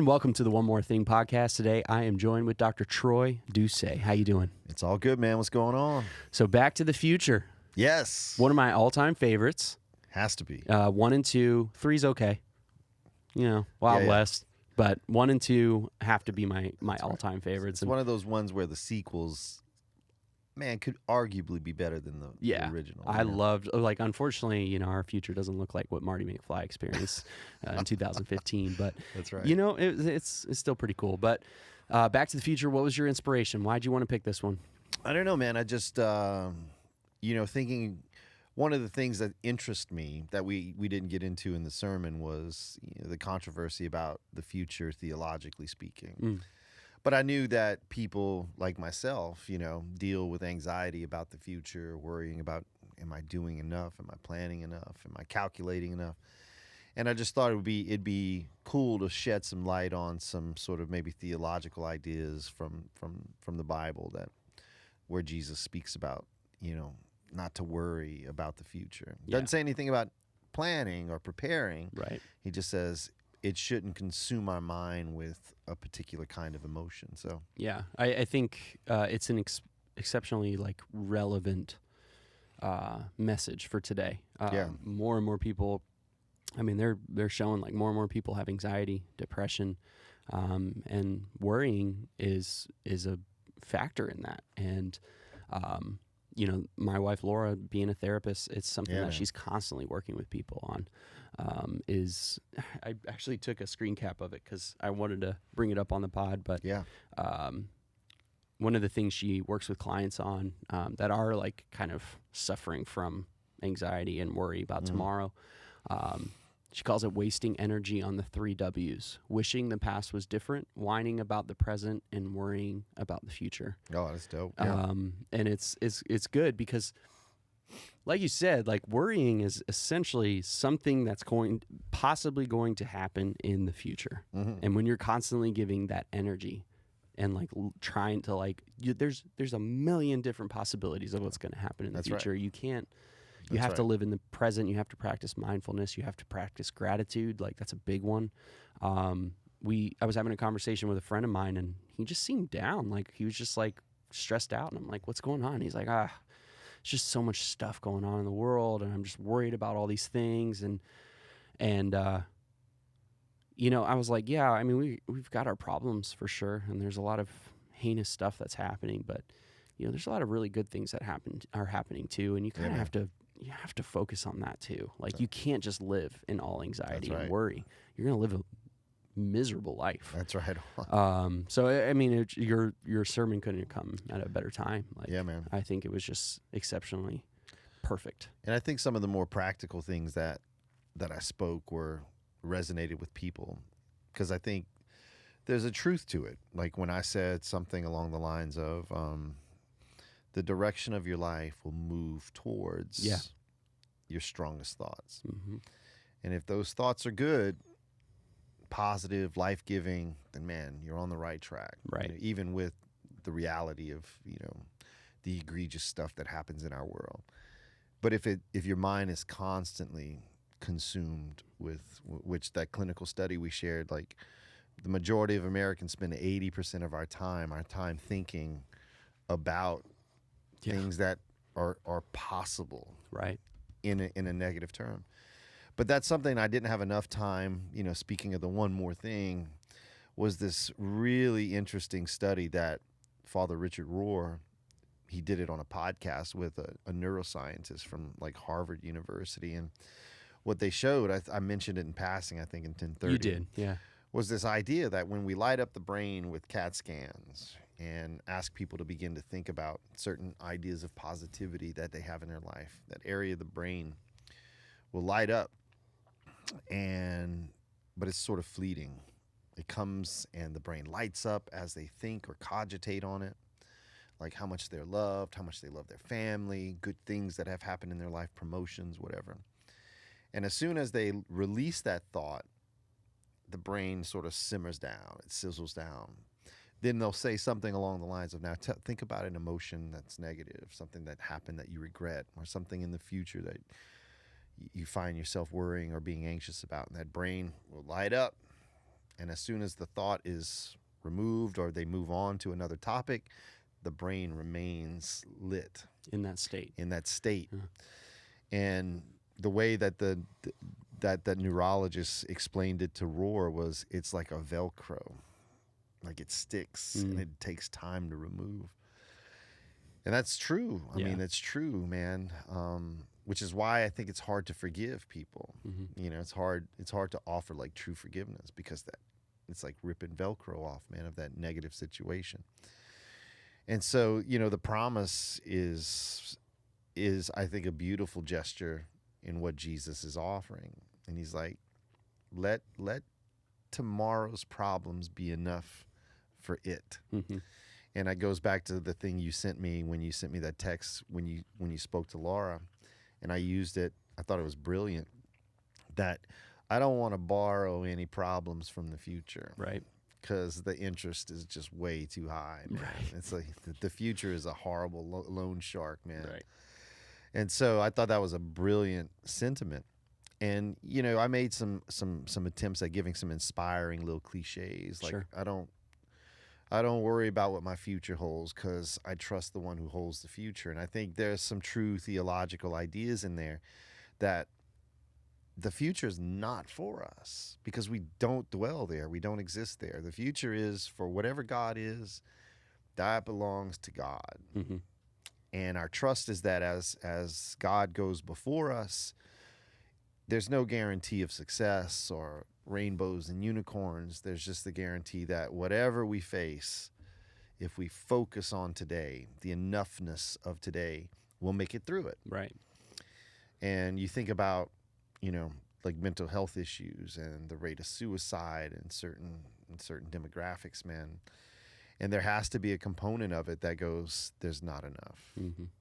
everyone. Welcome to the One More Thing podcast. Today, I am joined with Dr. Troy Doucet. How you doing? It's all good, man. What's going on? So, Back to the Future. Yes. One of my all-time favorites. Has to be. 1 and 2. 3's okay. You know, Wild West. But 1 and 2 have to be my all-time favorites. It's one of those ones where the sequels, man, could arguably be better than the original. I loved, like, unfortunately, you know, our future doesn't look like what Marty McFly experienced in 2015. But, that's right. You know, it's still pretty cool. But Back to the Future, what was your inspiration? Why'd you want to pick this one? I don't know, man. I just, thinking one of the things that interest me that we didn't get into in the sermon was the controversy about the future, theologically speaking. But I knew that people like myself, deal with anxiety about the future, worrying about, am I doing enough? Am I planning enough? Am I calculating enough? And I just thought it'd be cool to shed some light on some sort of maybe theological ideas from the Bible where Jesus speaks about, not to worry about the future. Doesn't say anything about planning or preparing. Right. He just says it shouldn't consume our mind with a particular kind of emotion. So yeah, I think it's an exceptionally relevant message for today. More and more people. I mean, they're showing more and more people have anxiety, depression, and worrying is a factor in that. And my wife Laura, being a therapist, it's something that she's constantly working with people on. I actually took a screen cap of it because I wanted to bring it up on the pod. But one of the things she works with clients on that are kind of suffering from anxiety and worry about tomorrow. She calls it wasting energy on the 3 W's: wishing the past was different, whining about the present, and worrying about the future. Oh, that's dope. Yeah. And it's good because, like you said, worrying is essentially something that's possibly going to happen in the future. And when you're constantly giving that energy and trying to there's a million different possibilities of what's going to happen in the future. Right. You can't. You have to live in the present. You have to practice mindfulness. You have to practice gratitude. That's a big one. I was having a conversation with a friend of mine, and he just seemed down. He was just stressed out. And I'm like, what's going on? And he's like, it's just so much stuff going on in the world, and I'm just worried about all these things. And I was like, yeah, I mean, we've got our problems for sure, and there's a lot of heinous stuff that's happening, but there's a lot of really good things that are happening too, and you kind of have to focus on that too. You can't just live in all anxiety and worry. You're going to live a miserable life. That's right. So I mean, your sermon couldn't have come at a better time. Man. I think it was just exceptionally perfect. And I think some of the more practical things that I spoke resonated with people, because I think there's a truth to it. When I said something along the lines of, the direction of your life will move towards your strongest thoughts. And if those thoughts are good, positive, life-giving, then, man, you're on the right track. Right. Even with the reality of, the egregious stuff that happens in our world. But if your mind is constantly consumed with, which that clinical study we shared, the majority of Americans spend 80% of our time thinking about things that are possible, right, in a negative term. But that's something I didn't have enough time. Speaking of the one more thing, was this really interesting study that Father Richard Rohr, he did it on a podcast with a neuroscientist from Harvard University, and what they showed, I mentioned it in passing, I think in 1030. You did, yeah. Was this idea that when we light up the brain with CAT scans and ask people to begin to think about certain ideas of positivity that they have in their life, that area of the brain will light up, but it's sort of fleeting. It comes and the brain lights up as they think or cogitate on it, how much they're loved, how much they love their family, good things that have happened in their life, promotions, whatever. And as soon as they release that thought, the brain sort of simmers down, it sizzles down. Then they'll say something along the lines of, now think about an emotion that's negative, something that happened that you regret, or something in the future that you find yourself worrying or being anxious about. And that brain will light up, And as soon as the thought is removed or they move on to another topic, the brain remains lit in that state. And the way that that neurologist explained it to Roar was, it's like a Velcro, like it sticks and it takes time to remove. And that's true. I mean, that's true, man. Which is why I think it's hard to forgive people. You know, it's hard to offer like true forgiveness, because it's like ripping Velcro off, man, of that negative situation. And so, you know, the promise is I think a beautiful gesture in what Jesus is offering. And he's like, let tomorrow's problems be enough for it. And it goes back to the thing you sent me when you sent me that text when you spoke to Laura, and I used it. I thought it was brilliant, that I don't want to borrow any problems from the future. Right. Because the interest is just way too high, man. Right. It's like the future is a horrible loan shark, man. Right. And so I thought that was a brilliant sentiment. And, you know, I made some attempts at giving some inspiring little cliches. Like, sure. I don't worry about what my future holds, because I trust the one who holds the future. And I think there's some true theological ideas in there, that the future is not for us, because we don't dwell there. We don't exist there. The future is for whatever God is, that belongs to God. And our trust is that as God goes before us, there's no guarantee of success or rainbows and unicorns. There's just the guarantee that whatever we face, if we focus on today, the enoughness of today, we'll make it through it. Right. And you think about, you know, like mental health issues and the rate of suicide in certain demographics, man. And there has to be a component of it that goes, there's not enough.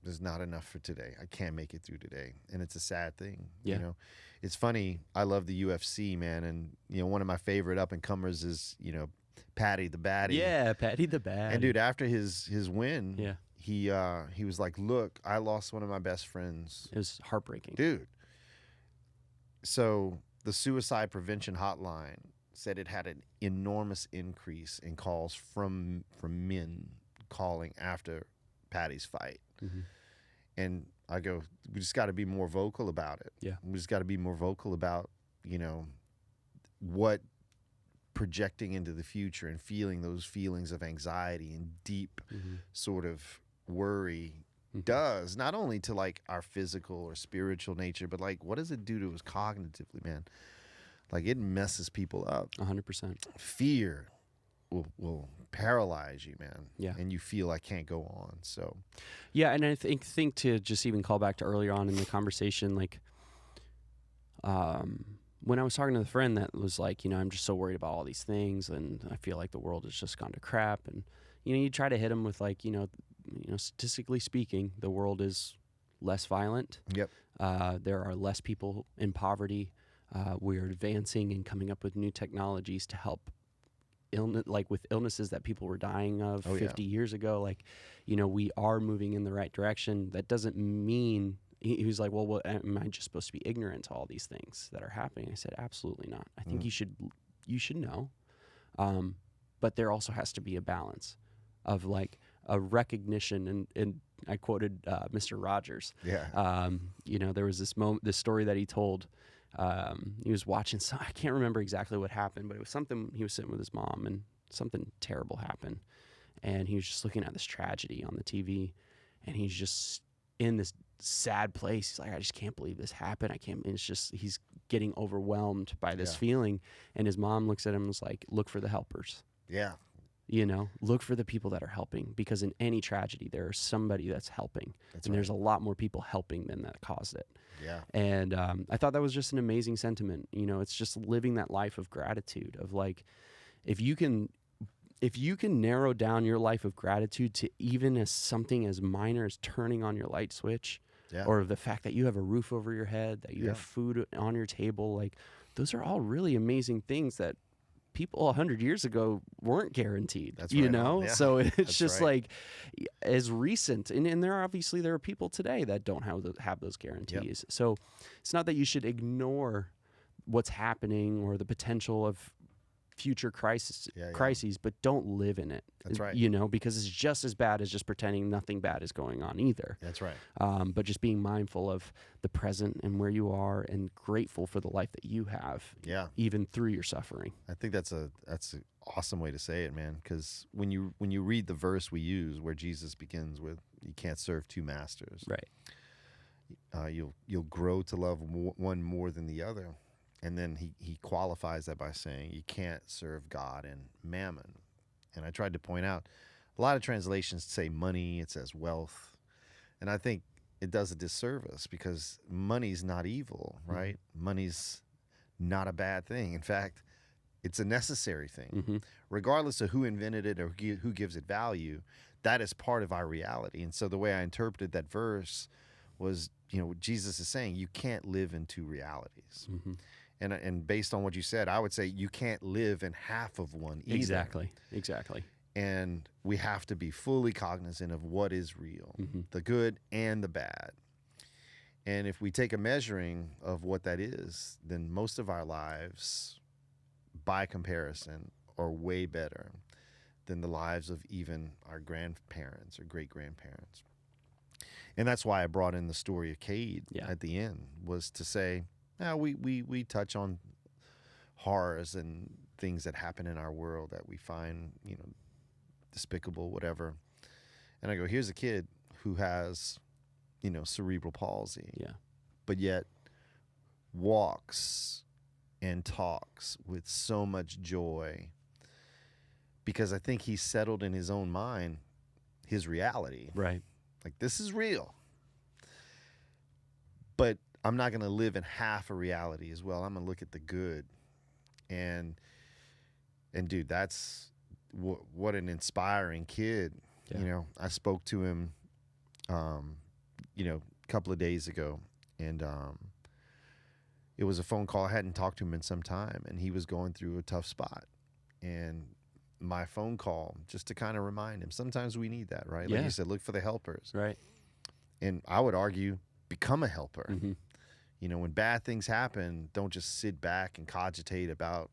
There's not enough for today. I can't make it through today. And it's a sad thing. Yeah. You know, it's funny. I love the UFC, man. And, you know, one of my favorite up and comers is, you know, Patty the Batty. Yeah, Patty the Batty. And dude, after his win, yeah, he was like, look, I lost one of my best friends. It was heartbreaking. Dude. So the suicide prevention hotline said it had an enormous increase in calls from men calling after Patty's fight. And I go, we just got to be more vocal about it. Yeah. We just got to be more vocal about, you know, what projecting into the future and feeling those feelings of anxiety and deep sort of worry does, not only to like our physical or spiritual nature, but like, what does it do to us cognitively, man? Like, it messes people up. 100%. Fear will paralyze you, man. Yeah. And you feel I can't go on. So, yeah, and I think to just even call back to earlier on in the conversation, like, when I was talking to the friend that was like, you know, I'm just so worried about all these things, and I feel like the world has just gone to crap, and you know, you try to hit him with like, you know, statistically speaking, the world is less violent. Yep. There are less people in poverty. We're advancing and coming up with new technologies to help with illnesses that people were dying of 50 years ago. Like, you know, we are moving in the right direction. That doesn't mean he was like, well, what, am I just supposed to be ignorant to all these things that are happening? I said, absolutely not. I think you should know. But there also has to be a balance of like a recognition, and I quoted Mr. Rogers. Yeah. You know, there was this story that he told. He was watching I can't remember exactly what happened, but it was something. He was sitting with his mom, and something terrible happened, and he was just looking at this tragedy on the TV, and he's just in this sad place. He's like, I just can't believe this happened. I can't. And it's just, he's getting overwhelmed by this feeling, and his mom looks at him and was like, look for the helpers. Yeah. You know, look for the people that are helping, because in any tragedy, there is somebody that's helping. And there's a lot more people helping than that caused it. Yeah. And I thought that was just an amazing sentiment. You know, it's just living that life of gratitude, of like, if you can narrow down your life of gratitude to even as something as minor as turning on your light switch, or the fact that you have a roof over your head, that you have food on your table, like, those are all really amazing things that people 100 years ago weren't guaranteed. That's you right. know? Yeah. So it's just like, as recent, and there are people today that don't have those guarantees. Yep. So it's not that you should ignore what's happening or the potential of future crises, Yeah. but don't live in it. That's right. You know, because it's just as bad as just pretending nothing bad is going on either. That's right. But just being mindful of the present and where you are, and grateful for the life that you have. Yeah. Even through your suffering. I think that's an awesome way to say it, man. Because when you read the verse we use, where Jesus begins with, "You can't serve two masters." Right. You'll grow to love one more than the other. And then he qualifies that by saying you can't serve God and mammon. And I tried to point out, a lot of translations say money, it says wealth. And I think it does a disservice, because money's not evil, right? Money's not a bad thing. In fact, it's a necessary thing. Regardless of who invented it or who gives it value, that is part of our reality. And so the way I interpreted that verse was, Jesus is saying you can't live in two realities. And based on what you said, I would say you can't live in half of one either. Exactly. And we have to be fully cognizant of what is real, the good and the bad. And if we take a measuring of what that is, then most of our lives, by comparison, are way better than the lives of even our grandparents or great-grandparents. And that's why I brought in the story of Cade at the end, was to say, we touch on horrors and things that happen in our world that we find, despicable, whatever. And I go, here's a kid who has, cerebral palsy. Yeah. But yet walks and talks with so much joy, because I think he's settled in his own mind his reality. Right. Like, this is real. But I'm not going to live in half a reality as well. I'm going to look at the good. And dude, that's what an inspiring kid. Yeah. I spoke to him, a couple of days ago, and it was a phone call. I hadn't talked to him in some time, and he was going through a tough spot. And my phone call, just to kind of remind him, sometimes we need that, right? Like you said, look for the helpers. Right. And I would argue, become a helper. When bad things happen, don't just sit back and cogitate about,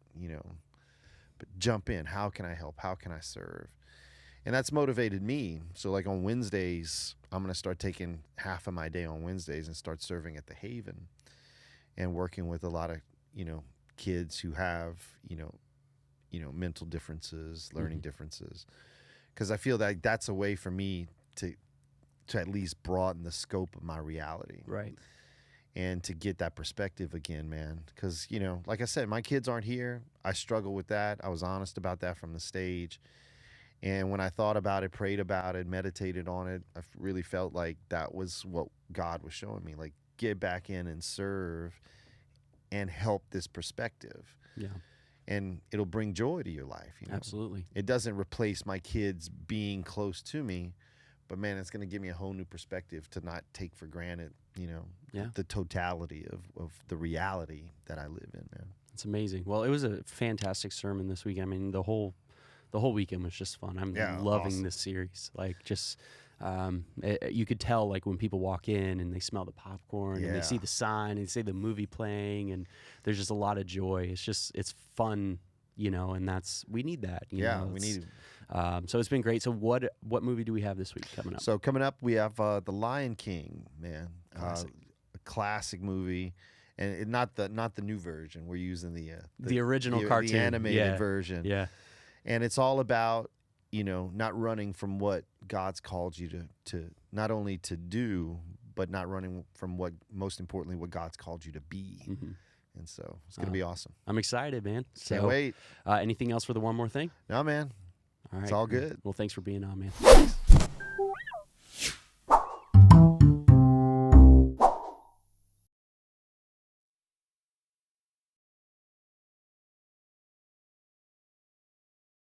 but jump in. How can I help? How can I serve? And that's motivated me. So like on Wednesdays, I'm going to start taking half of my day on Wednesdays and start serving at the Haven and working with a lot of, kids who have, mental differences, learning differences. Because I feel that that's a way for me to at least broaden the scope of my reality. Right. And to get that perspective again, man. Because, like I said, my kids aren't here. I struggle with that. I was honest about that from the stage. And when I thought about it, prayed about it, meditated on it, I really felt like that was what God was showing me. Like, get back in and serve and help this perspective. Yeah. And it'll bring joy to your life. Absolutely. It doesn't replace my kids being close to me, but man, it's going to give me a whole new perspective to not take for granted, the totality of the reality that I live in, man. It's amazing. Well, it was a fantastic sermon this week. I mean, the whole weekend was just fun. I'm loving this series. Like, just you could tell, like, when people walk in and they smell the popcorn and they see the sign and they see the movie playing, and there's just a lot of joy. It's fun, and we need that. You know? We need it. So it's been great. So what movie do we have this week coming up? So coming up, we have The Lion King, man. A classic movie. And not the new version. We're using the original cartoon, the animated version. Yeah. And it's all about, not running from what God's called you to not only to do, but not running from most importantly, what God's called you to be. And so it's going to be awesome. I'm excited, man. Can't wait. Anything else for the one more thing? No, man. All right. It's all good. Well, thanks for being on, man.